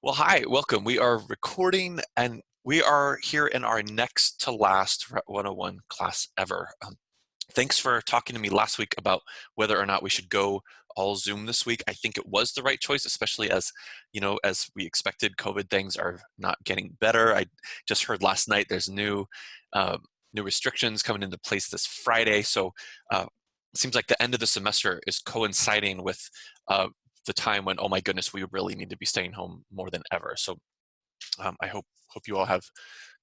Well, hi, welcome. We are recording and we are here in our next to last RHET 101 class ever. Thanks for talking to me last week about whether or not we should go all Zoom this week. I think it was the right choice, especially as we expected, COVID things are not getting better. I just heard last night there's uh, new restrictions coming into place this Friday. So it seems like the end of the semester is coinciding with the time when, oh my goodness, we really need to be staying home more than ever. So I hope you all have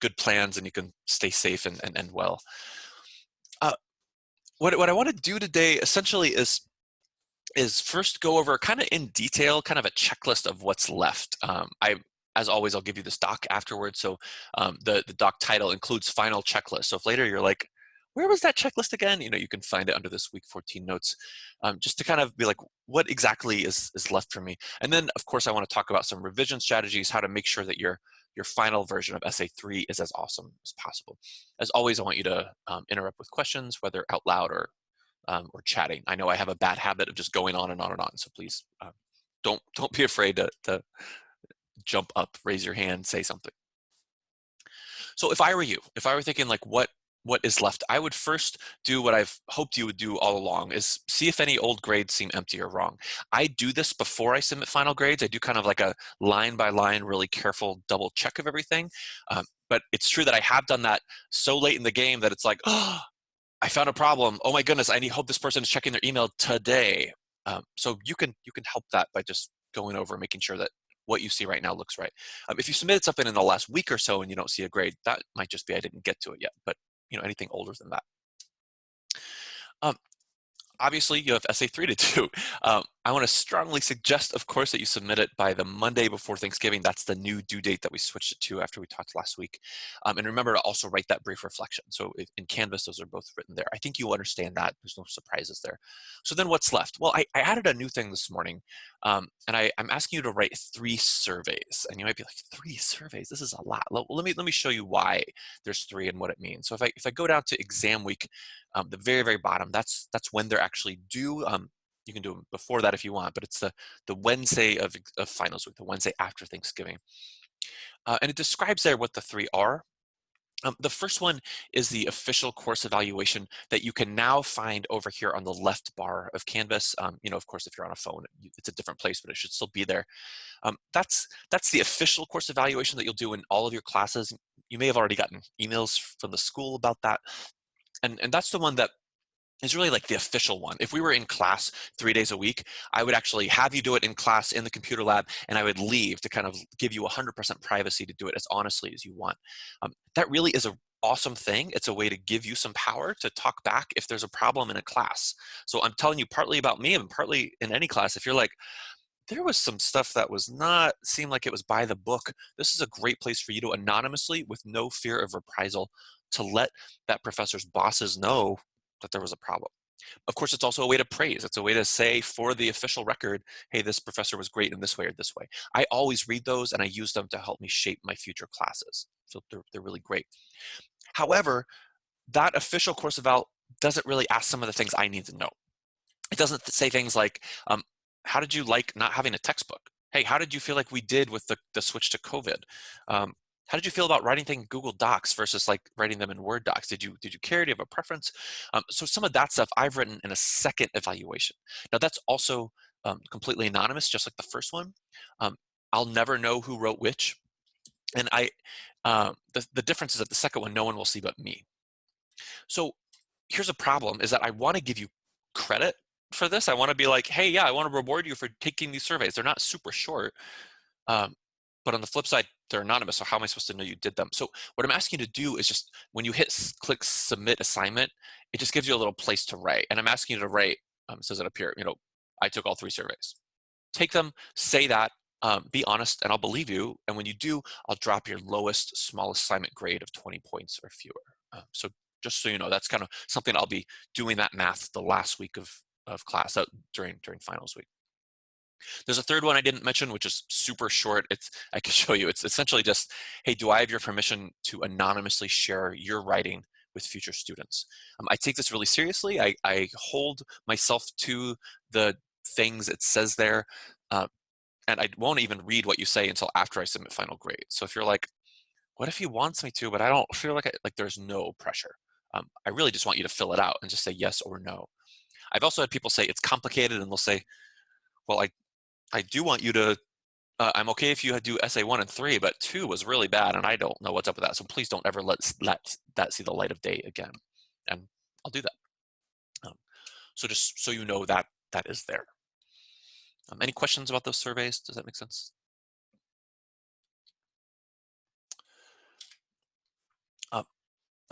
good plans and you can stay safe and well. Uh, what I want to do today essentially is first go over kind of in detail, kind of a checklist of what's left. As always, I'll give you this doc afterwards. So the doc title includes final checklist. So if later you're like, where was that checklist again? You can find it under this week 14 notes, just to kind of be like, what exactly is left for me? And then, of course, I want to talk about some revision strategies, how to make sure that your final version of Essay 3 is as awesome as possible. As always, I want you to interrupt with questions, whether out loud or chatting. I know I have a bad habit of just going on and on and on, so please don't be afraid to jump up, raise your hand, say something. So if I were you, if I were thinking like what is left, I would first do what I've hoped you would do all along, is see if any old grades seem empty or wrong. I do this before I submit final grades. I do kind of like a line by line, really careful double check of everything. But it's true that I have done that so late in the game that it's like, oh, I found a problem. Oh my goodness, hope this person is checking their email today. So you can help that by just going over and making sure that what you see right now looks right. If you submitted something in the last week or so and you don't see a grade, that might just be I didn't get to it yet. But anything older than that. Um, Obviously, you have Essay 3 to do. I want to strongly suggest, of course, that you submit it by the Monday before Thanksgiving. That's the new due date that we switched it to after we talked last week. And remember to also write that brief reflection. So in Canvas, those are both written there. I think you understand that. There's no surprises there. So then what's left? Well, I added a new thing this morning, and I'm asking you to write 3 surveys. And you might be like, 3 surveys? This is a lot. Let me show you why there's 3 and what it means. So if I go down to exam week, the very, very bottom, that's when they're actually due. You can do them before that if you want, but it's the Wednesday of finals week, the Wednesday after Thanksgiving. And it describes there what the 3 are. The first one is the official course evaluation that you can now find over here on the left bar of Canvas. Of course, if you're on a phone, it's a different place, but it should still be there. That's the official course evaluation that you'll do in all of your classes. You may have already gotten emails from the school about that. And that's the one that is really like the official one. If we were in class 3 days a week, I would actually have you do it in class in the computer lab, and I would leave to kind of give you 100% privacy to do it as honestly as you want. That really is an awesome thing. It's a way to give you some power to talk back if there's a problem in a class. So I'm telling you partly about me and partly in any class. If you're like, there was some stuff that was not, seemed like it was by the book, this is a great place for you to anonymously, with no fear of reprisal, to let that professor's bosses know that there was a problem. Of course, it's also a way to praise. It's a way to say for the official record, hey, this professor was great in this way or this way. I always read those and I use them to help me shape my future classes. So they're really great. However, that official course eval doesn't really ask some of the things I need to know. It doesn't say things like, how did you like not having a textbook? Hey, how did you feel like we did with the switch to COVID? How did you feel about writing things in Google Docs versus like writing them in Word docs? Did you care? Do you have a preference? So some of that stuff I've written in a second evaluation. Now that's also completely anonymous, just like the first one. I'll never know who wrote which. And the difference is that the second one, no one will see but me. So here's a problem, is that I want to give you credit for this. I want to be like, hey, yeah, I want to reward you for taking these surveys. They're not super short. But on the flip side, they're anonymous, so how am I supposed to know you did them? So what I'm asking you to do is just, when you click submit assignment, it just gives you a little place to write. And I'm asking you to write, it says it up here, I took all 3 surveys. Take them, say that, be honest, and I'll believe you. And when you do, I'll drop your lowest, smallest assignment grade of 20 points or fewer. So just so you know, that's kind of something I'll be doing that math the last week of class during finals week. There's a third one I didn't mention, which is super short. I can show you. It's essentially just, hey, do I have your permission to anonymously share your writing with future students? I take this really seriously. I hold myself to the things it says there. and I won't even read what you say until after I submit final grade. So if you're like, what if he wants me to, but I don't feel like there's no pressure. I really just want you to fill it out and just say yes or no. I've also had people say it's complicated, and they'll say, well, I do want you to, I'm okay if you do essay 1 and 3, but 2 was really bad, and I don't know what's up with that. So please don't ever let that see the light of day again. And I'll do that. So just so you know that that is there. Any questions about those surveys? Does that make sense?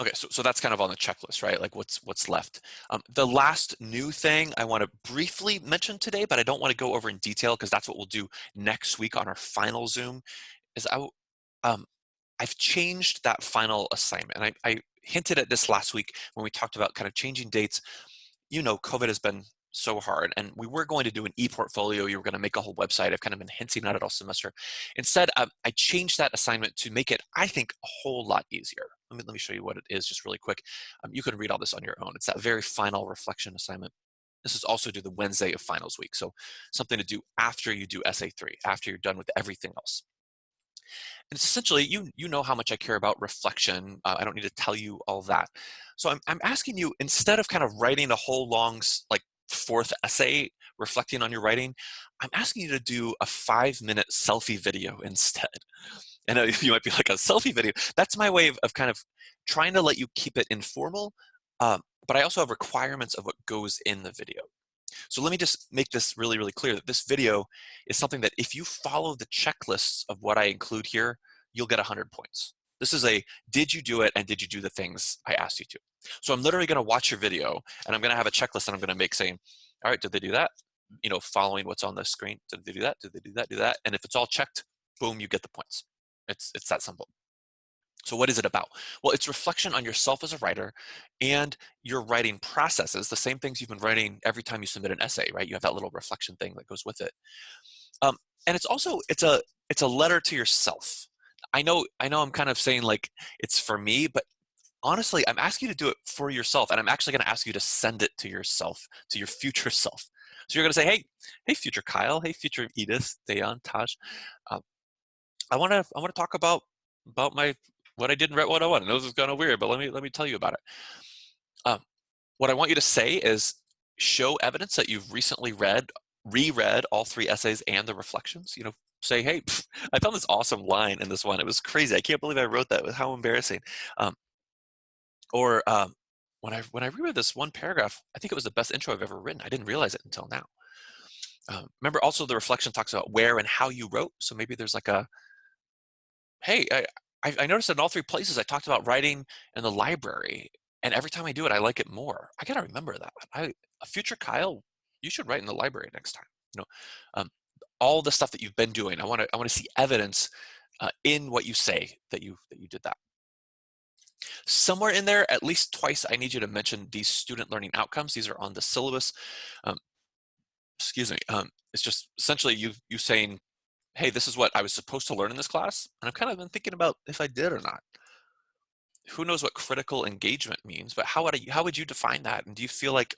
Okay, so that's kind of on the checklist, right? Like what's left. The last new thing I want to briefly mention today, but I don't want to go over in detail because that's what we'll do next week on our final Zoom, is I've changed that final assignment. And I hinted at this last week when we talked about kind of changing dates. You know, COVID has been so hard, and we were going to do an e-portfolio. You were going to make a whole website. I've kind of been hinting at it all semester. Instead, I changed that assignment to make it, I think, a whole lot easier. Let me show you what it is just really quick. You can read all this on your own. It's that very final reflection assignment. This is also due the Wednesday of finals week. So something to do after you do essay 3, after you're done with everything else. And it's essentially, you know how much I care about reflection. I don't need to tell you all that. So I'm asking you, instead of kind of writing a whole long, like 4th essay reflecting on your writing, I'm asking you to do a 5-minute selfie video instead. And you might be like, a selfie video? That's my way of kind of trying to let you keep it informal, but I also have requirements of what goes in the video. So let me just make this really, really clear that this video is something that if you follow the checklists of what I include here, you'll get 100 points. This is a, did you do it and did you do the things I asked you to? So I'm literally gonna watch your video and I'm gonna have a checklist that I'm gonna make saying, all right, did they do that? You know, following what's on the screen, did they do that? Did they do that, do that? And if it's all checked, boom, you get the points. It's that simple. So what is it about? Well, it's reflection on yourself as a writer and your writing processes, the same things you've been writing every time you submit an essay, right? You have that little reflection thing that goes with it. And it's also, it's a letter to yourself. I know I'm kind of saying like it's for me, but honestly, I'm asking you to do it for yourself. And I'm actually going to ask you to send it to yourself, to your future self. So you're going to say, hey, future Kyle, hey, future Edith, Dayan, Taj, I want to talk about what I did in RHET 101. I know this is kind of weird, but let me tell you about it. What I want you to say is show evidence that you've recently reread all 3 essays and the reflections. You know, say, hey, I found this awesome line in this one. It was crazy. I can't believe I wrote that. How embarrassing. Or when I reread this one paragraph, I think it was the best intro I've ever written. I didn't realize it until now. Remember, also the reflection talks about where and how you wrote. So maybe there's like a, hey, I noticed in all 3 places I talked about writing in the library, and every time I do it, I like it more. I gotta remember that. A future Kyle, you should write in the library next time. You know, all the stuff that you've been doing. I want to see evidence in what you say that you did that. Somewhere in there, at least twice, I need you to mention these student learning outcomes. These are on the syllabus. Excuse me. It's just essentially you saying, hey, this is what I was supposed to learn in this class, and I've kind of been thinking about if I did or not. Who knows what critical engagement means, but how would you define that? And do you feel like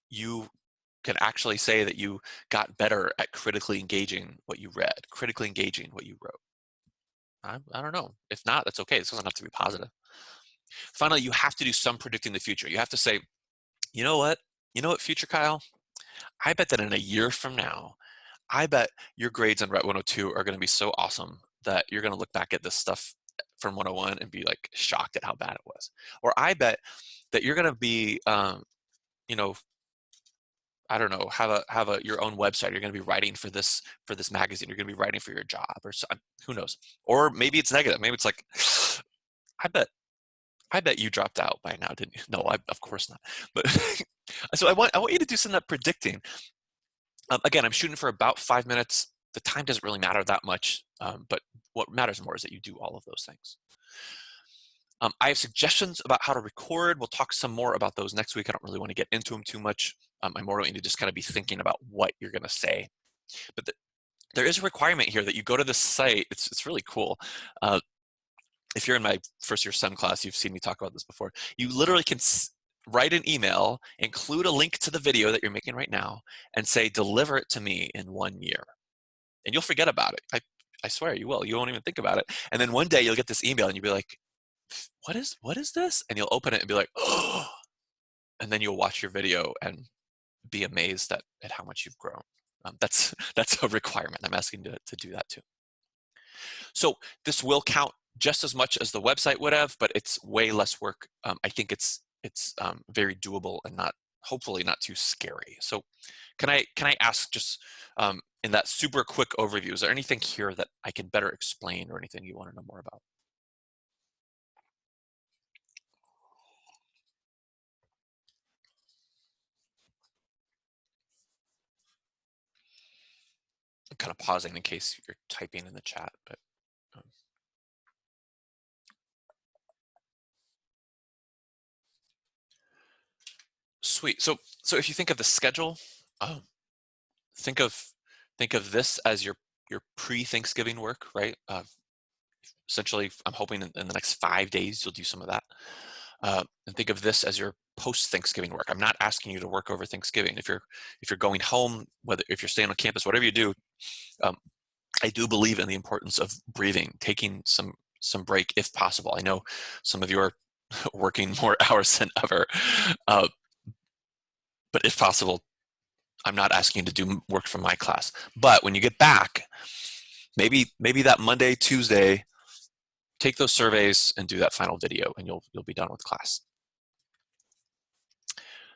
you can actually say that you got better at critically engaging what you read, critically engaging what you wrote? I don't know. If not, that's okay. This doesn't have to be positive. Finally, you have to do some predicting the future. You have to say, you know what? You know what, future Kyle? I bet that in a year from now, I bet your grades on RHET 102 are going to be so awesome that you're going to look back at this stuff from 101 and be like shocked at how bad it was. Or I bet that you're going to be, you know, I don't know, have a your own website. You're going to be writing for this magazine. You're going to be writing for your job, or so, who knows? Or maybe it's negative. Maybe it's like, I bet you dropped out by now, didn't you? No, of course not. But so I want you to do some of that predicting. Again, I'm shooting for about 5 minutes. The time doesn't really matter that much, but what matters more is that you do all of those things. I have suggestions about how to record. We'll talk some more about those next week. I don't really want to get into them too much. I'm more going to just kind of be thinking about what you're going to say. But there is a requirement here that you go to the site. It's really cool. If you're in my first year SEM class, you've seen me talk about this before. You literally can write an email, include a link to the video that you're making right now, and say, deliver it to me in 1 year. And you'll forget about it. I swear you will. You won't even think about it. And then one day you'll get this email and you'll be like, what is this? And you'll open it and be like, oh, and then you'll watch your video and be amazed at how much you've grown. That's a requirement. I'm asking to do that too. So this will count just as much as the website would have, but it's way less work. I think it's very doable and hopefully not too scary. So can I ask, just in that super quick overview, is there anything here that I can better explain or anything you want to know more about? I'm kind of pausing in case you're typing in the chat, but sweet. So if you think of the schedule, um, think of this as your pre-Thanksgiving work, right? Essentially, I'm hoping in the next 5 days you'll do some of that. And think of this as your post-Thanksgiving work. I'm not asking you to work over Thanksgiving. If you're going home, if you're staying on campus, whatever you do, I do believe in the importance of breathing, taking some break if possible. I know some of you are working more hours than ever, but if possible, I'm not asking you to do work from my class. But when you get back, maybe that Monday, Tuesday, take those surveys and do that final video, and you'll be done with class.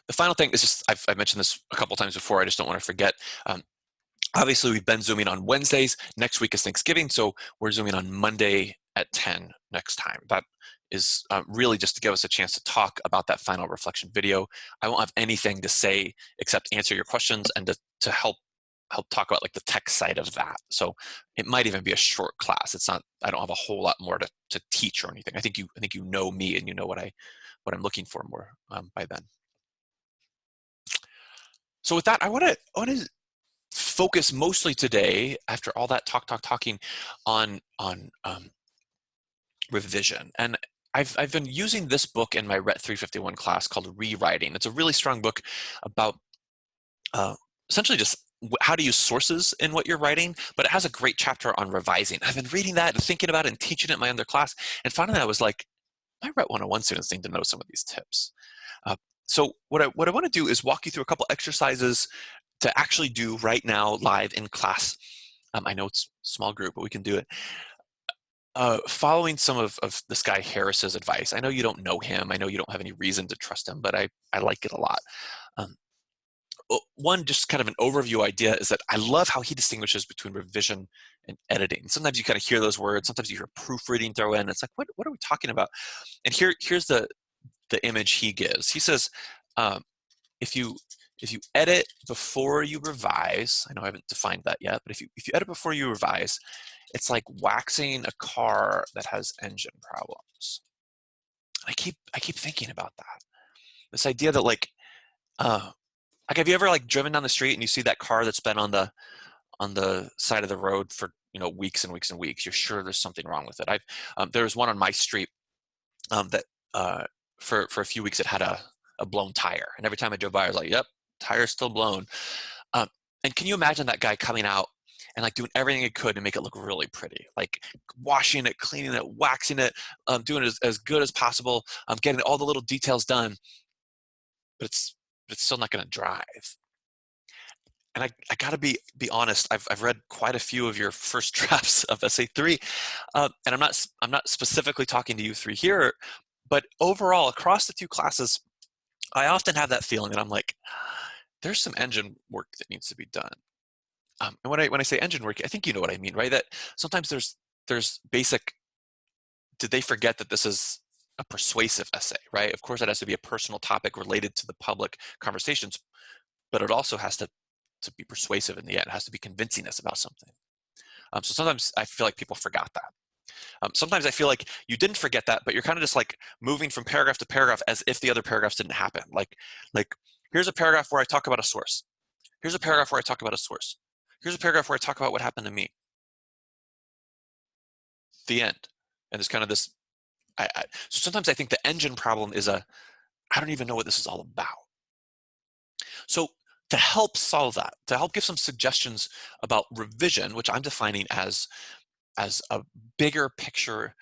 The final thing is just, I've mentioned this a couple times before, I just don't want to forget. Obviously, we've been Zooming on Wednesdays. Next week is Thanksgiving, so we're Zooming on Monday at 10 next time. That is really just to give us a chance to talk about that final reflection video. I won't have anything to say except answer your questions and to help talk about like the tech side of that. So it might even be a short class. It's not, I don't have a whole lot more to teach or anything. I think you know me and you know what I'm looking for more by then. So with that, I want to focus mostly today, after all that talking, on revision. And I've been using this book in my RHET 351 class called Rewriting. It's a really strong book about essentially just how to use sources in what you're writing, but it has a great chapter on revising. I've been reading that and thinking about it and teaching it in my other class, and finally I was like, my RHET 101 students need to know some of these tips. So what I want to do is walk you through a couple exercises to actually do right now live in class. I know it's a small group, but we can do it. Following some of this guy Harris's advice. I know you don't know him. I know you don't have any reason to trust him, but I like it a lot. One just kind of an overview idea is that I love how he distinguishes between revision and editing. Sometimes you kind of hear those words. Sometimes you hear proofreading throw in. It's like, what are we talking about? And here's the image he gives. He says, if you edit before you revise, I know I haven't defined that yet, but if you edit before you revise, it's like waxing a car that has engine problems. I keep thinking about that. This idea that like have you ever like driven down the street and you see that car that's been on the side of the road for weeks and weeks and weeks? You're sure there's something wrong with it. There was one on my street that for a few weeks it had a blown tire, and every time I drove by I was like, yep, tire's still blown. And can you imagine that guy coming out and like doing everything he could to make it look really pretty, like washing it, cleaning it, waxing it, doing it as good as possible, getting all the little details done, but it's still not going to drive. And I got to be honest. I've read quite a few of your first drafts of Essay 3, and I'm not specifically talking to you three here, but overall across the two classes, I often have that feeling that I'm like, there's some engine work that needs to be done. And when I say engine work, I think you know what I mean, right? That sometimes there's basic. Did they forget that this is a persuasive essay, right? Of course, it has to be a personal topic related to the public conversations, but it also has to be persuasive in the end. It has to be convincing us about something. So sometimes I feel like people forgot that. Sometimes I feel like you didn't forget that, but you're kind of just like moving from paragraph to paragraph as if the other paragraphs didn't happen. Like here's a paragraph where I talk about a source. Here's a paragraph where I talk about a source. Here's a paragraph where I talk about what happened to me. The end. And there's kind of this. So sometimes I think the engine problem is a I don't even know what this is all about. So to help solve that, to help give some suggestions about revision, which I'm defining as a bigger picture,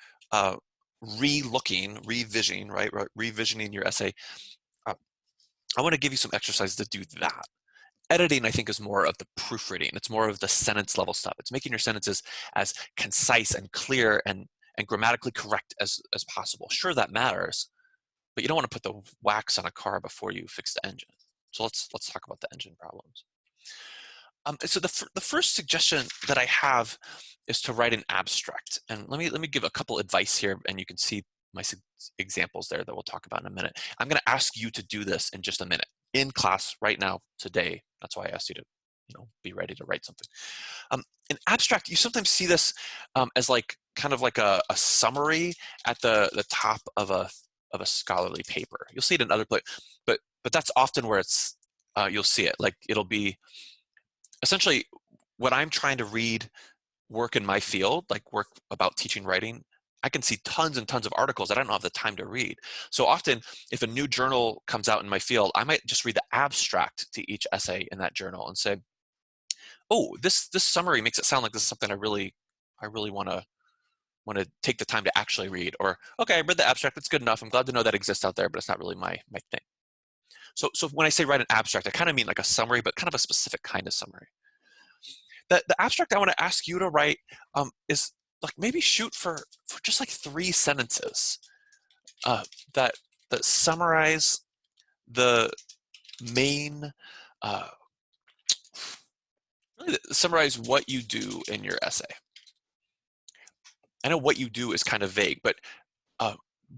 revisioning, right? Revisioning your essay. Uh, I want to give you some exercises to do that. Editing, I think, is more of the proofreading. It's more of the sentence level stuff. It's making your sentences as concise and clear and grammatically correct as possible. Sure, that matters, but you don't want to put the wax on a car before you fix the engine. So let's talk about the engine problems. So the first suggestion that I have is to write an abstract. And let me give a couple advice here, and you can see my examples there that we'll talk about in a minute. I'm going to ask you to do this in just a minute in class right now today. That's why I asked you to, be ready to write something. An abstract, you sometimes see this as like kind of like a summary at the top of a scholarly paper. You'll see it in other places, but that's often where it's you'll see it. Like it'll be essentially when I'm trying to read work in my field, like work about teaching writing, I can see tons and tons of articles that I don't have the time to read. So often, if a new journal comes out in my field, I might just read the abstract to each essay in that journal and say, "Oh, this summary makes it sound like this is something I really want to take the time to actually read." Or, "Okay, I read the abstract. That's good enough. I'm glad to know that exists out there, but it's not really my thing." So when I say write an abstract, I kind of mean like a summary, but kind of a specific kind of summary. The abstract I want to ask you to write is like maybe shoot for just like 3 sentences uh, that summarize the main uh, really summarize what you do in your essay. I know what you do is kind of vague, but uh,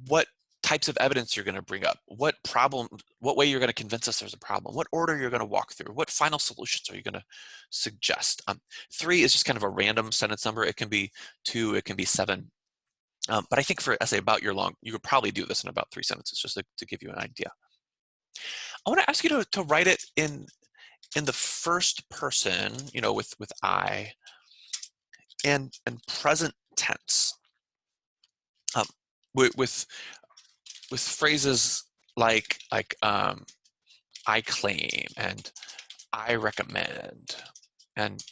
what types of evidence you're going to bring up, what problem, what way you're going to convince us there's a problem, what order you're going to walk through, what final solutions are you going to suggest. 3 is just kind of a random sentence number. It can be 2, it can be 7. But I think for an essay about your long, you could probably do this in about 3 sentences, just to give you an idea. I want to ask you to write it in the first person, with I, and present tense. With phrases like I claim and I recommend, and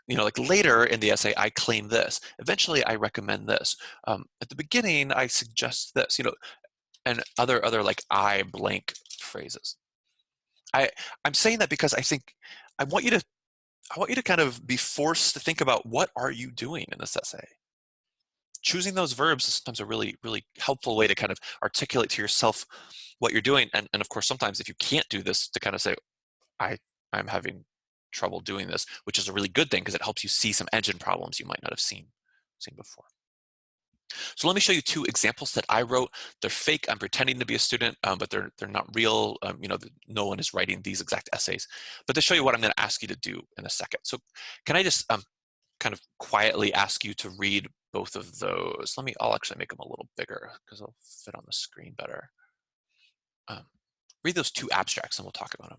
like later in the essay I claim this, eventually I recommend this, at the beginning I suggest this, and other like I blank phrases. I'm saying that because I think I want you to kind of be forced to think about what are you doing in this essay. Choosing those verbs is sometimes a really, really helpful way to kind of articulate to yourself what you're doing. And of course, sometimes if you can't do this, to kind of say, I'm having trouble doing this, which is a really good thing because it helps you see some engine problems you might not have seen before. So let me show you 2 examples that I wrote. They're fake. I'm pretending to be a student, but they're not real. No one is writing these exact essays. But to show you what I'm going to ask you to do in a second. So can I just kind of quietly ask you to read both of those? I'll actually make them a little bigger because they'll fit on the screen better. Read those 2 abstracts and we'll talk about them.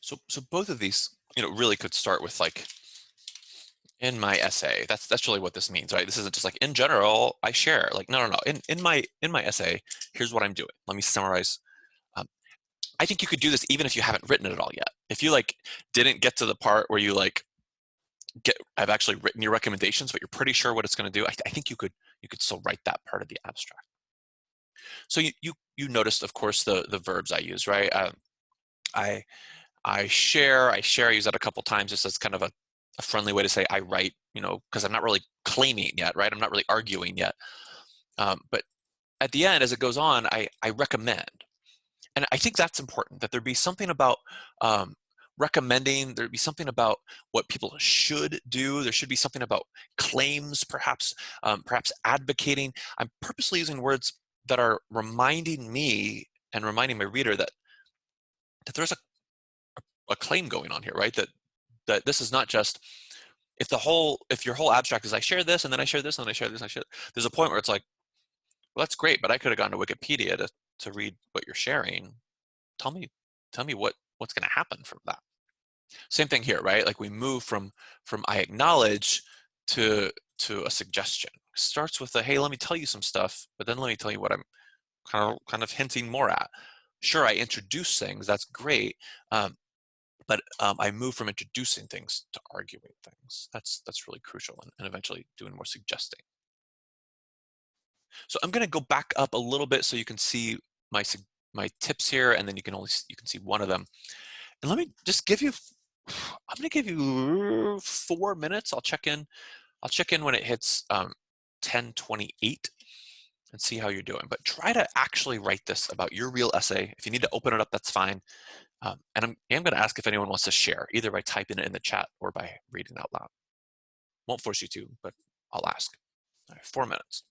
So both of these, really could start with like, in my essay. That's really what this means, right? This isn't just like in general I share. Like no. In my essay, here's what I'm doing. Let me summarize. Um, I think you could do this even if you haven't written it at all yet. If you like didn't get to the part where you like I've actually written your recommendations, but you're pretty sure what it's going to do, I think you could still write that part of the abstract. So you noticed, of course, the verbs I use, right? I share. I use that a couple times just as kind of a friendly way to say I write, because I'm not really claiming yet, right? I'm not really arguing yet. But at the end, as it goes on, I recommend. And I think that's important, that there be something about um, recommending, there'd be something about what people should do. There should be something about claims, perhaps, perhaps advocating. I'm purposely using words that are reminding me and reminding my reader that there's a claim going on here, right? That this is not just, if your whole abstract is I share this and then I share this and then I share this and I share, there's a point where it's like, well, that's great, but I could have gone to Wikipedia to read what you're sharing. Tell me, what's going to happen from that. Same thing here, right? Like we move from I acknowledge to a suggestion. Starts with a hey, let me tell you some stuff, but then let me tell you what I'm kind of hinting more at. Sure, I introduce things. That's great. But I move from introducing things to arguing things. That's really crucial, and eventually doing more suggesting. So I'm going to go back up a little bit so you can see my tips here, and then you can see one of them. And let me just give you. I'm going to give you 4 minutes. I'll check in. I'll check in when it hits 10:28 and see how you're doing. But try to actually write this about your real essay. If you need to open it up, that's fine. And I'm going to ask if anyone wants to share, either by typing it in the chat or by reading out loud. Won't force you to, but I'll ask. All right, 4 minutes.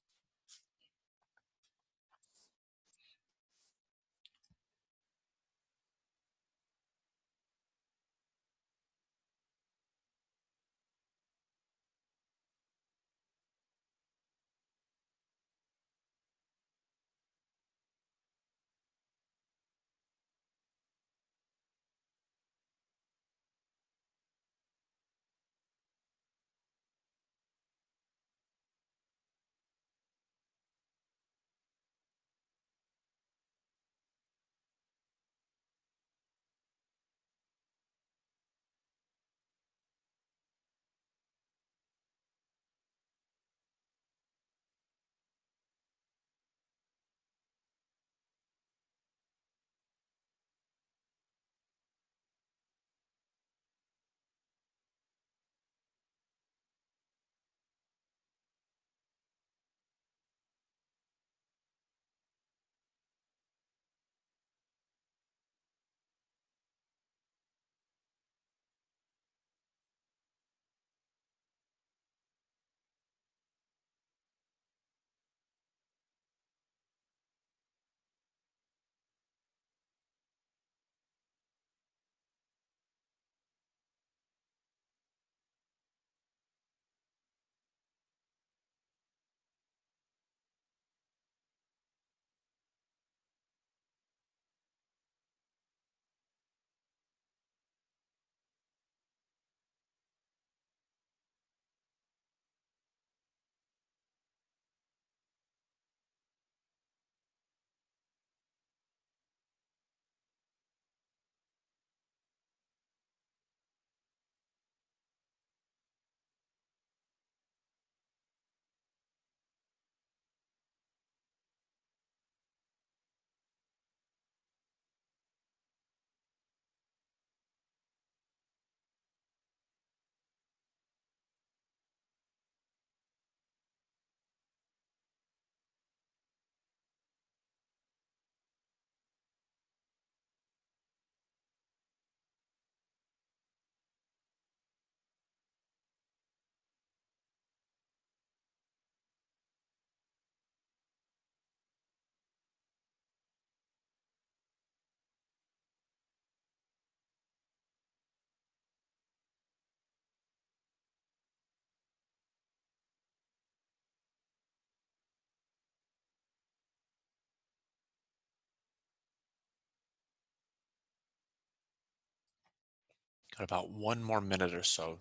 Got about 1 more minute or so.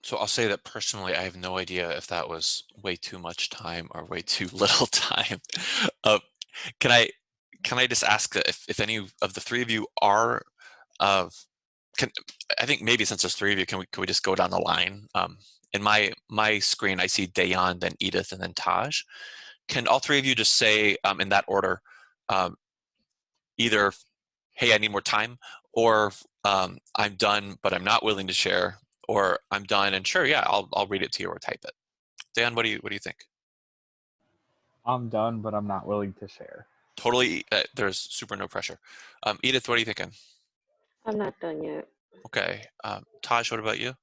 So I'll say that personally, I have no idea if that was way too much time or way too little time. Uh, can I can I just ask that if any of the three of you are uh, can I think maybe since there's three of you, can we just go down the line? In my screen, I see Dayan, then Edith, and then Taj. Can all three of you just say in that order, um, either "Hey, I need more time," or "I'm done, but I'm not willing to share," or "I'm done and sure, yeah, I'll read it to you or type it." Dan, what do you think? I'm done, but I'm not willing to share. Totally, there's super no pressure. Edith, what are you thinking? I'm not done yet. Okay, Taj, what about you?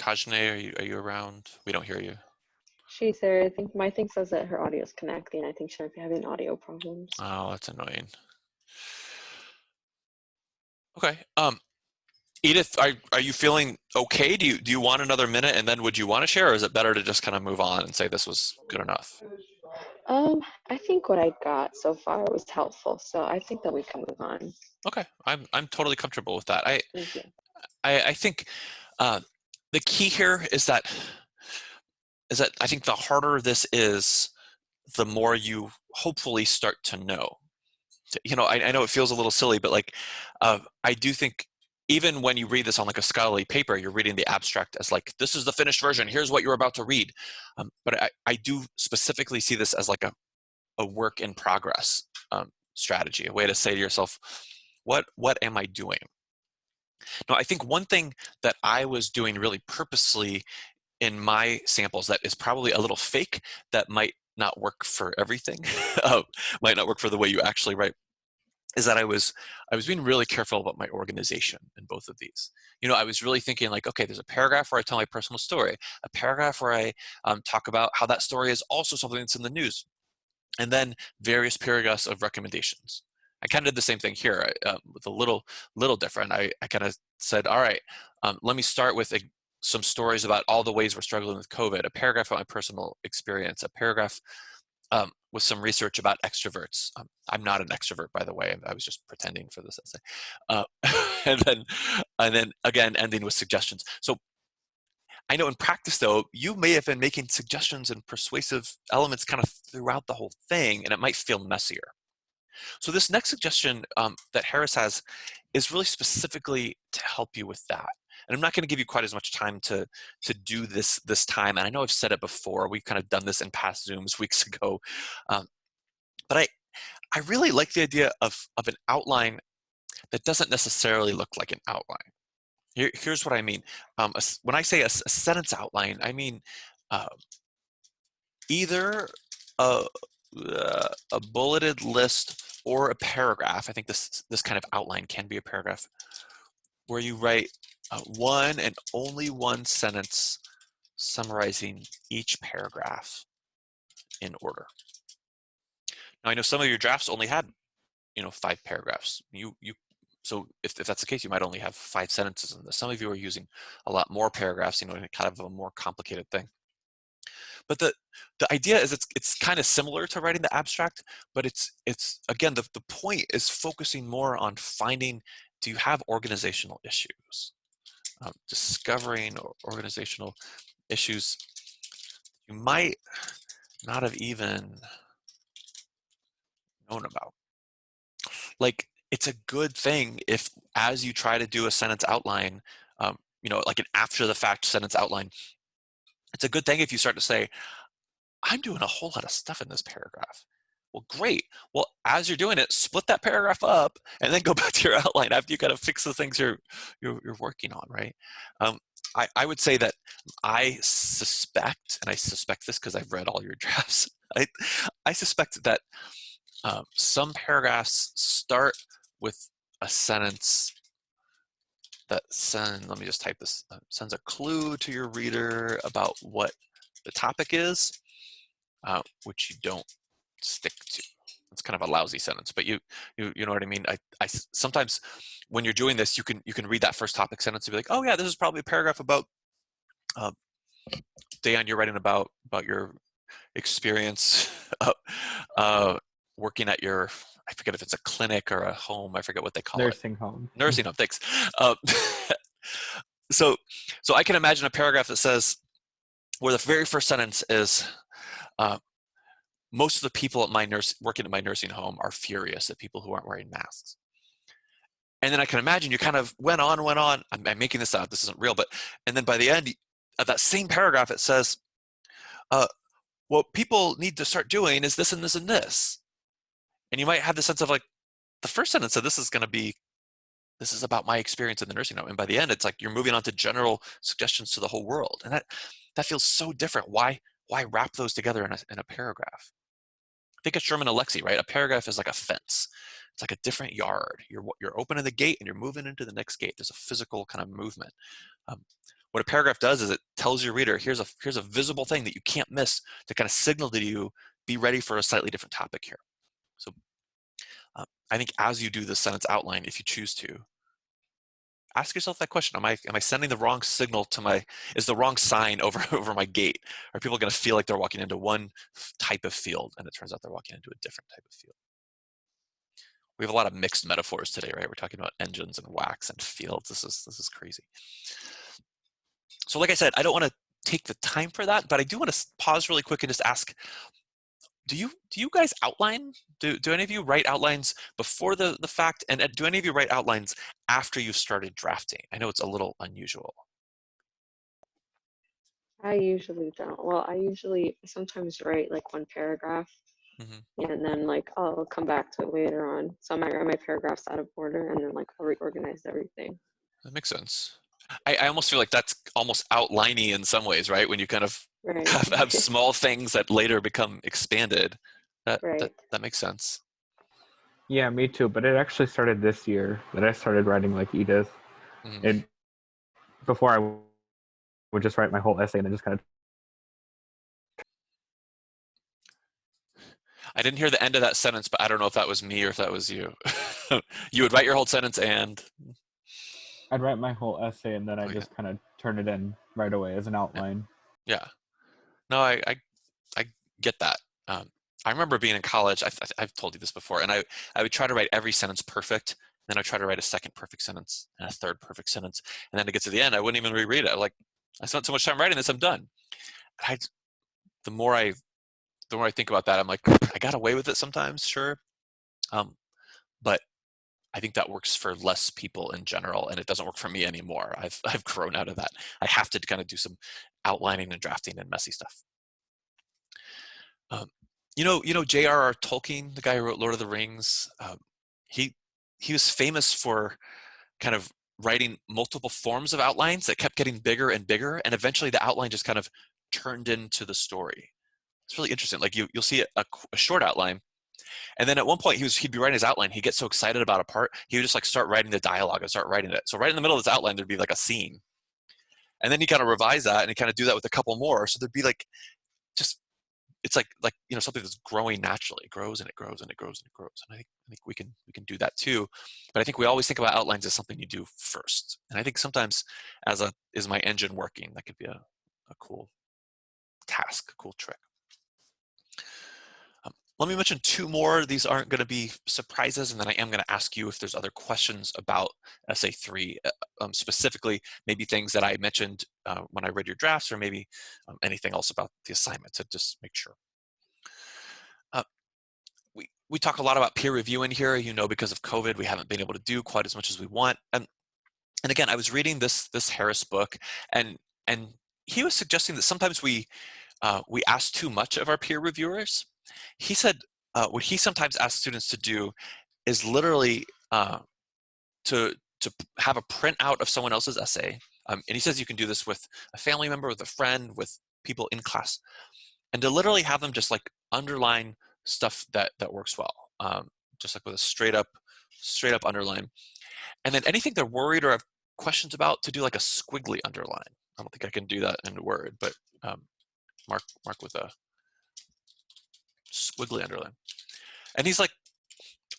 Tajne, are you around? We don't hear you. She's there. I think my thing says that her audio is connecting. I think she might be having audio problems. Oh, that's annoying. Okay, Edith, are you feeling okay? Do you want another minute, and then would you want to share, or is it better to just kind of move on and say this was good enough? I think what I got so far was helpful, so I think that we can move on. Okay, I'm totally comfortable with that. I Thank you. I think uh, the key here is that I think the harder this is, the more you hopefully start to know. I know it feels a little silly, but like I do think even when you read this on like a scholarly paper, you're reading the abstract as like, this is the finished version, here's what you're about to read. But I do specifically see this as like a work in progress strategy, a way to say to yourself, what am I doing? Now, I think one thing that I was doing really purposely in my samples that is probably a little fake, that might not work for everything, might not work for the way you actually write, is that I was being really careful about my organization in both of these. I was really thinking like, okay, there's a paragraph where I tell my personal story, a paragraph where I talk about how that story is also something that's in the news, and then various paragraphs of recommendations. I kind of did the same thing here, with a little different. I kind of said, all right, let me start with some stories about all the ways we're struggling with COVID, a paragraph about my personal experience, a paragraph with some research about extroverts. I'm not an extrovert, by the way. I was just pretending for this essay. Uh, and then again, ending with suggestions. So I know in practice, though, you may have been making suggestions and persuasive elements kind of throughout the whole thing, and it might feel messier. So this next suggestion that Harris has is really specifically to help you with that. And I'm not going to give you quite as much time to do this time. And I know I've said it before. We've kind of done this in past Zooms weeks ago. Um, but I really like the idea of an outline that doesn't necessarily look like an outline. Here's what I mean. When I say a sentence outline, I mean uh, either a, a bulleted list or a paragraph. I think this kind of outline can be a paragraph where you write one and only one sentence summarizing each paragraph in order. Now I know some of your drafts only had 5 paragraphs. So if that's the case, you might only have 5 sentences in this. Some of you are using a lot more paragraphs, kind of a more complicated thing. But the idea is it's kind of similar to writing the abstract, but it's again, the point is focusing more on finding, do you have organizational issues? Discovering organizational issues you might not have even known about. Like, it's a good thing if, as you try to do a sentence outline, like an after the fact sentence outline, it's a good thing if you start to say, I'm doing a whole lot of stuff in this paragraph. Well, great. Well, as you're doing it, split that paragraph up and then go back to your outline after you kind of fix the things you're working on, right? I would say that I suspect, and I suspect this because I've read all your drafts, I suspect that some paragraphs start with a sentence that let me just type this, sends a clue to your reader about what the topic is, which you don't stick to. It's kind of a lousy sentence, but you know what I mean. I sometimes when you're doing this, you can read that first topic sentence and be like, oh yeah, this is probably a paragraph about Dan, you're writing about your experience working at your I forget if it's a clinic or a home. I forget what they call it. Nursing home. Nursing home. Thanks. Um, so I can imagine a paragraph that says, where the very first sentence is, uh, most of the people working at my nursing home are furious at people who aren't wearing masks. And then I can imagine you kind of went on. I'm making this up. This isn't real, and then by the end of that same paragraph, it says, what people need to start doing is this and this and this. And you might have the sense of like, the first sentence of this is about my experience in the nursing home. And by the end, it's like you're moving on to general suggestions to the whole world. And that feels so different. Why wrap those together in a paragraph? Think of Sherman Alexie, right? A paragraph is like a fence. It's like a different yard. You're opening the gate and you're moving into the next gate. There's a physical kind of movement. What a paragraph does is it tells your reader, here's a visible thing that you can't miss to kind of signal to you, be ready for a slightly different topic here. So I think as you do the sentence outline, if you choose to, ask yourself that question. Am I sending the wrong signal is the wrong sign over my gate? Are people going to feel like they're walking into one type of field and it turns out they're walking into a different type of field? We have a lot of mixed metaphors today, right? We're talking about engines and wax and fields. This is crazy. So like I said, I don't want to take the time for that, but I do want to pause really quick and just ask, do you guys outline? Do any of you write outlines before the fact? And do any of you write outlines after you've started drafting? I know it's a little unusual. I usually don't. Well, I usually sometimes write like one paragraph Mm-hmm. and then like I'll come back to it later on. So I might write my paragraphs out of order and then like I'll reorganize everything. That makes sense. I almost feel like that's almost outliney in some ways, right? When you kind of Right. have small things that later become expanded. Right. That makes sense. Yeah, me too. But it actually started this year that I started writing like Edith. Mm-hmm. Before I would just write my whole essay and then just kind of. I didn't hear the end of that sentence, but I don't know if that was me or if that was you. You would write your whole sentence and. I'd write my whole essay and then I just kind of turn it in right away as an outline. Yeah. No, I get that. I remember being in college. I've told you this before, and I would try to write every sentence perfect. Then I try to write a second perfect sentence and a third perfect sentence, and then to get to the end, I wouldn't even reread it. I spent so much time writing this, I'm done. The more I think about that, I'm like, I got away with it sometimes, sure, but I think that works for less people in general, and it doesn't work for me anymore. I've grown out of that. I have to kind of do some outlining and drafting and messy stuff. You know J.R.R. Tolkien, the guy who wrote Lord of the Rings. He was famous for kind of writing multiple forms of outlines that kept getting bigger and bigger, and eventually the outline just kind of turned into the story. It's really interesting. Like you'll see a short outline, and then at one point he'd be writing his outline. He'd get so excited about a part, he would just like start writing the dialogue and start writing it. So right in the middle of this outline, there'd be like a scene, and then he kind of revise that, and he kind of do that with a couple more. So there'd be like just. It's like something that's growing naturally. It grows and it grows and it grows and it grows. And I think we can do that too. But I think we always think about outlines as something you do first. And I think sometimes is my engine working? That could be a cool task, a cool trick. Let me mention two more. These aren't going to be surprises, and then I am going to ask you if there's other questions about Essay 3, specifically maybe things that I mentioned when I read your drafts, or maybe anything else about the assignment to just make sure. We talk a lot about peer review in here. Because of COVID, we haven't been able to do quite as much as we want. And again, I was reading this Harris book, and he was suggesting that sometimes we ask too much of our peer reviewers. He said what he sometimes asks students to do is literally to have a printout of someone else's essay. And he says you can do this with a family member, with a friend, with people in class, and to literally have them just like underline stuff that works well, just like with a straight up underline. And then anything they're worried or have questions about, to do like a squiggly underline. I don't think I can do that in Word, but mark with a squiggly underline. And he's like,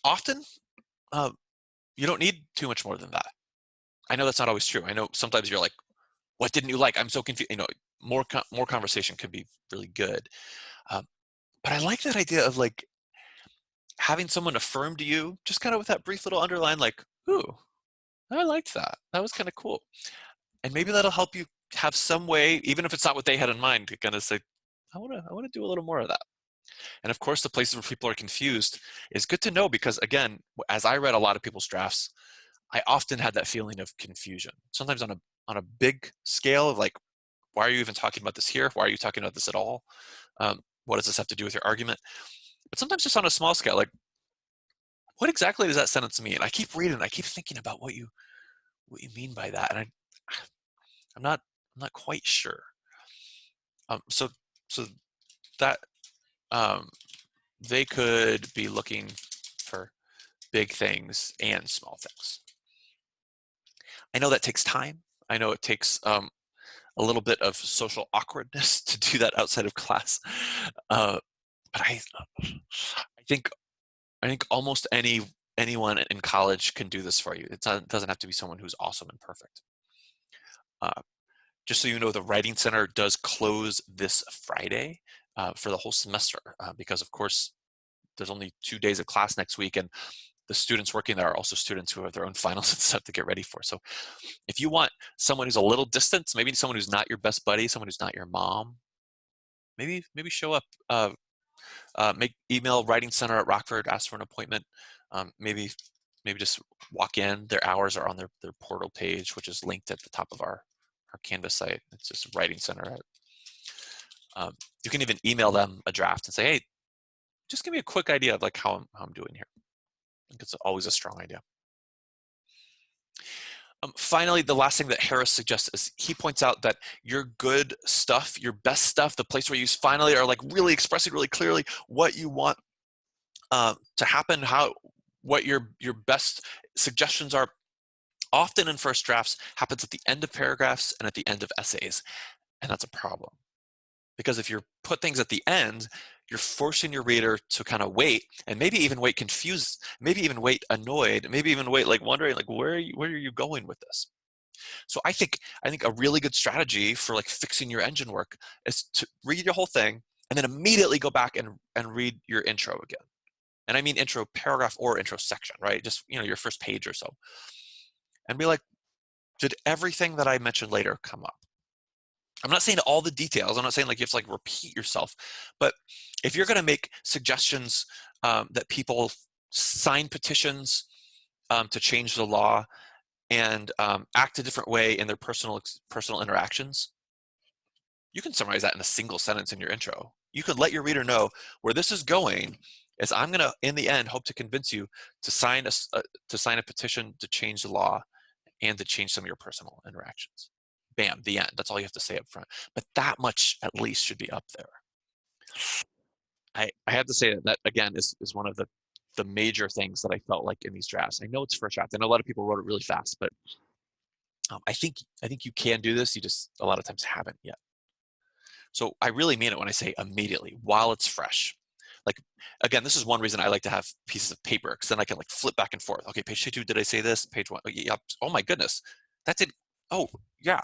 often you don't need too much more than that. I know that's not always true. I know sometimes you're like, what didn't you like? I'm so confused. More conversation could be really good. But I like that idea of like having someone affirm to you, just kind of with that brief little underline, like, ooh, I liked that. That was kind of cool. And maybe that'll help you have some way, even if it's not what they had in mind, to kind of say, I want to do a little more of that. And of course, the places where people are confused is good to know, because again, as I read a lot of people's drafts, I often had that feeling of confusion. Sometimes on a big scale of like, why are you even talking about this here? Why are you talking about this at all? What does this have to do with your argument? But sometimes just on a small scale, like, what exactly does that sentence mean? I keep reading, I keep thinking about what you mean by that, and I'm not quite sure. So that um, they could be looking for big things and small things. I know that takes time. I know it takes a little bit of social awkwardness to do that outside of class. But think I think almost anyone in college can do this for you. It doesn't have to be someone who's awesome and perfect. Uh, just so you know, the Writing Center does close this Friday for the whole semester because, of course, there's only 2 days of class next week, and the students working there are also students who have their own finals and stuff to get ready for. So if you want someone who's a little distant, maybe someone who's not your best buddy, someone who's not your mom, maybe show up. Email Writing Center at Rockford, ask for an appointment. Maybe just walk in. Their hours are on their portal page, which is linked at the top of our Canvas site. It's just Writing Center. You can even email them a draft and say, hey, just give me a quick idea of like how I'm doing here. I think it's always a strong idea. Finally, the last thing that Harris suggests is he points out that your good stuff, your best stuff, the place where you finally are like really expressing really clearly what you want to happen, what your best suggestions are, often in first drafts happens at the end of paragraphs and at the end of essays. And that's a problem. Because if you put things at the end, you're forcing your reader to kind of wait, and maybe even wait confused, maybe even wait annoyed, maybe even wait like wondering like where are you going with this? So I think a really good strategy for like fixing your engine work is to read your whole thing and then immediately go back and read your intro again. And I mean intro paragraph or intro section, right? Just, your first page or so. And be like, did everything that I mentioned later come up? I'm not saying all the details. I'm not saying like you have to like repeat yourself. But if you're going to make suggestions that people sign petitions to change the law and act a different way in their personal interactions, you can summarize that in a single sentence in your intro. You could let your reader know where this is going is I'm going to, in the end, hope to convince you to sign a petition to change the law and to change some of your personal interactions. Bam, the end. That's all you have to say up front. But that much at least should be up there. I have to say that again is one of the major things that I felt like in these drafts. I know it's first draft. I know a lot of people wrote it really fast, but I think you can do this. You just a lot of times haven't yet. So I really mean it when I say immediately, while it's fresh. Like, again, this is one reason I like to have pieces of paper, because then I can like flip back and forth. Okay, page 2, did I say this? Page 1, yeah. Oh my goodness, that's it. Oh yeah.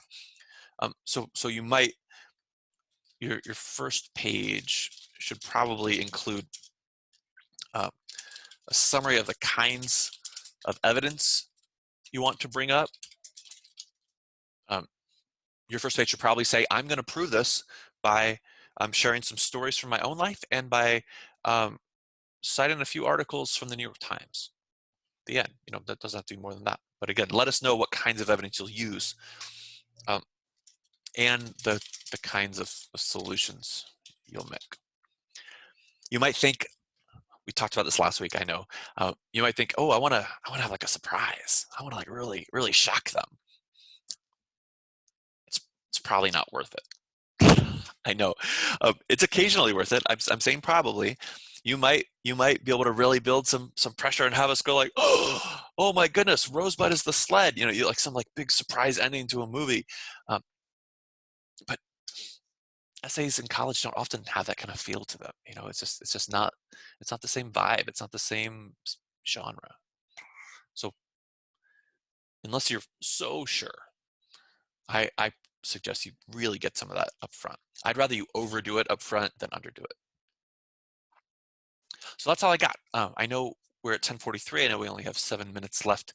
So you might, your first page should probably include a summary of the kinds of evidence you want to bring up. Your first page should probably say, I'm going to prove this by sharing some stories from my own life and by citing a few articles from the New York Times. The end. That doesn't have to be more than that. But again, let us know what kinds of evidence you'll use and the kinds of solutions you'll make. You might think, we talked about this last week, I know. You might think, oh, I want to have like a surprise. I want to like really, really shock them. It's probably not worth it. I know. It's occasionally worth it. I'm saying probably. You might be able to really build some pressure and have us go like, oh my goodness, Rosebud is the sled. You like some like big surprise ending to a movie. But essays in college don't often have that kind of feel to them. It's just not. It's not the same vibe. It's not the same genre. So unless you're so sure, I suggest you really get some of that up front. I'd rather you overdo it up front than underdo it. So that's all I got. I know we're at 10:43. I know we only have 7 minutes left.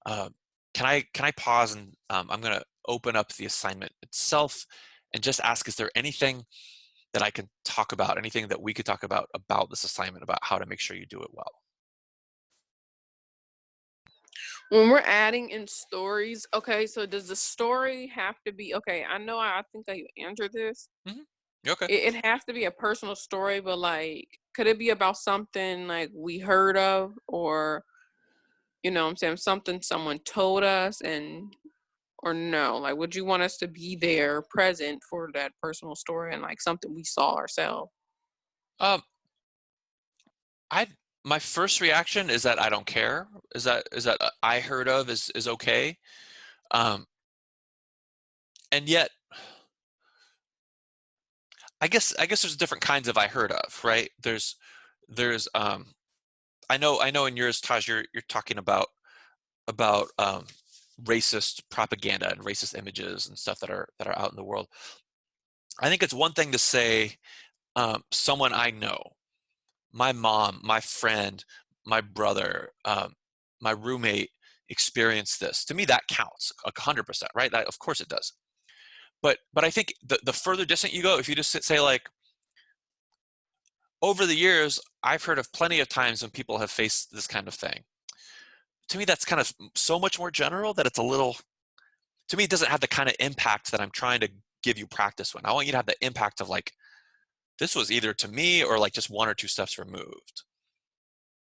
Uh, can I pause and I'm going to open up the assignment itself and just ask, is there anything that I can talk about, anything that we could talk about this assignment, about how to make sure you do it well? When we're adding in stories, okay, so does the story have to be okay? I know I think I answered this. Hmm. Okay. It has to be a personal story, but like, could it be about something like we heard of, or what I'm saying, something someone told us, and or no? Like, would you want us to be there, present for that personal story, and like something we saw ourselves? Um, I my first reaction is that I don't care. Is that I heard of is okay. Um, and yet, I guess there's different kinds of I heard of, right? There's I know in yours, Taj, you're talking about racist propaganda and racist images and stuff that are out in the world. I think it's one thing to say someone I know, my mom, my friend, my brother, my roommate experienced this. To me, that counts 100%, right? That, of course it does. But I think the further distant you go, if you just say like, over the years, I've heard of plenty of times when people have faced this kind of thing. To me, that's kind of so much more general that it's a little, to me, it doesn't have the kind of impact that I'm trying to give you practice with. I want you to have the impact of like, this was either to me or like just one or two steps removed.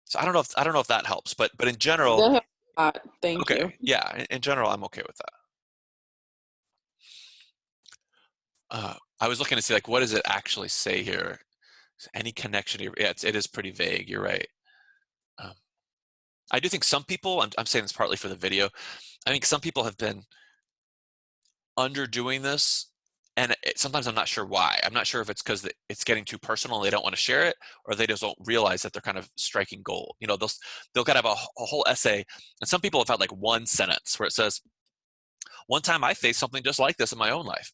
So I don't know if that helps, but in general, That helps a lot. Thank you. okay, yeah, in general, I'm okay with that. I was looking to see like, what does it actually say here? Any connection to yeah, it is pretty vague. You're right. Um, I do think some people, I'm saying this partly for the video, I think some people have been underdoing this, and sometimes I'm not sure why. I'm not sure if it's because it's getting too personal and they don't want to share it, or they just don't realize that they're kind of striking gold. They'll kind of have a whole essay, and some people have had like one sentence where it says, "One time I faced something just like this in my own life,"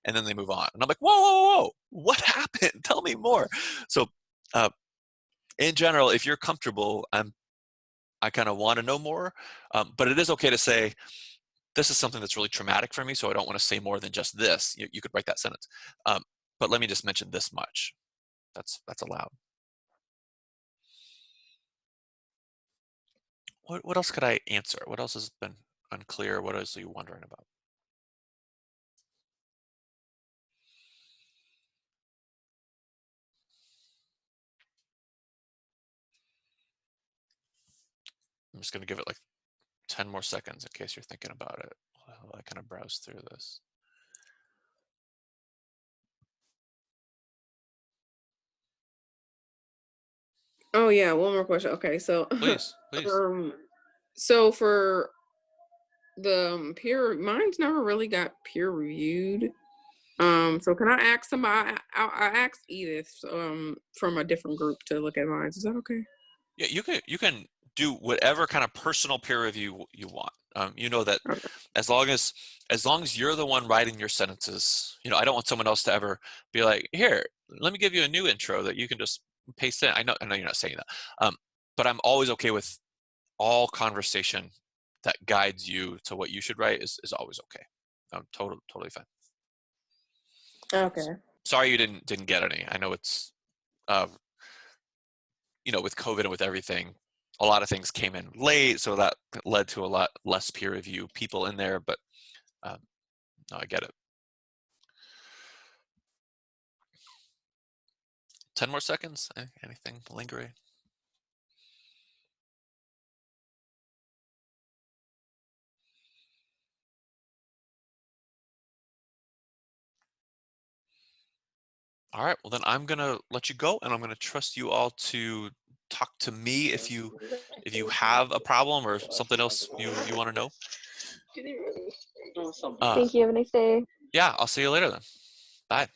and then they move on, and I'm like, "Whoa, whoa, whoa! What happened? Tell me more." So, uh, in general, if you're comfortable, I kind of want to know more, but it is okay to say, this is something that's really traumatic for me, so I don't want to say more than just this. You could write that sentence. But let me just mention this much. That's allowed. What else could I answer? What else has been unclear? What else are you wondering about? I'm just going to give it like 10 more seconds in case you're thinking about it while I kind of browse through this. Oh yeah, one more question. Okay, so Please, please. so for the mine's never really got peer reviewed. So can I ask somebody? I asked Edith from a different group to look at mine. Is that okay? Yeah, you can do whatever kind of personal peer review you want. You know that Okay. as long as you're the one writing your sentences, I don't want someone else to ever be like, here, let me give you a new intro that you can just paste in. I know you're not saying that, but I'm always okay with all conversation that guides you to what you should write is always okay. I'm totally fine. Okay. Sorry you didn't get any. I know it's uh, with COVID and with everything, a lot of things came in late, so that led to a lot less peer review people in there. But um, no, I get it. 10 more seconds. Anything lingering? All right. Well, then I'm gonna let you go, and I'm gonna trust you all to talk to me if you have a problem or something else you want to know. Uh, Thank you. Have a nice day. yeah, I'll see you later then. Bye.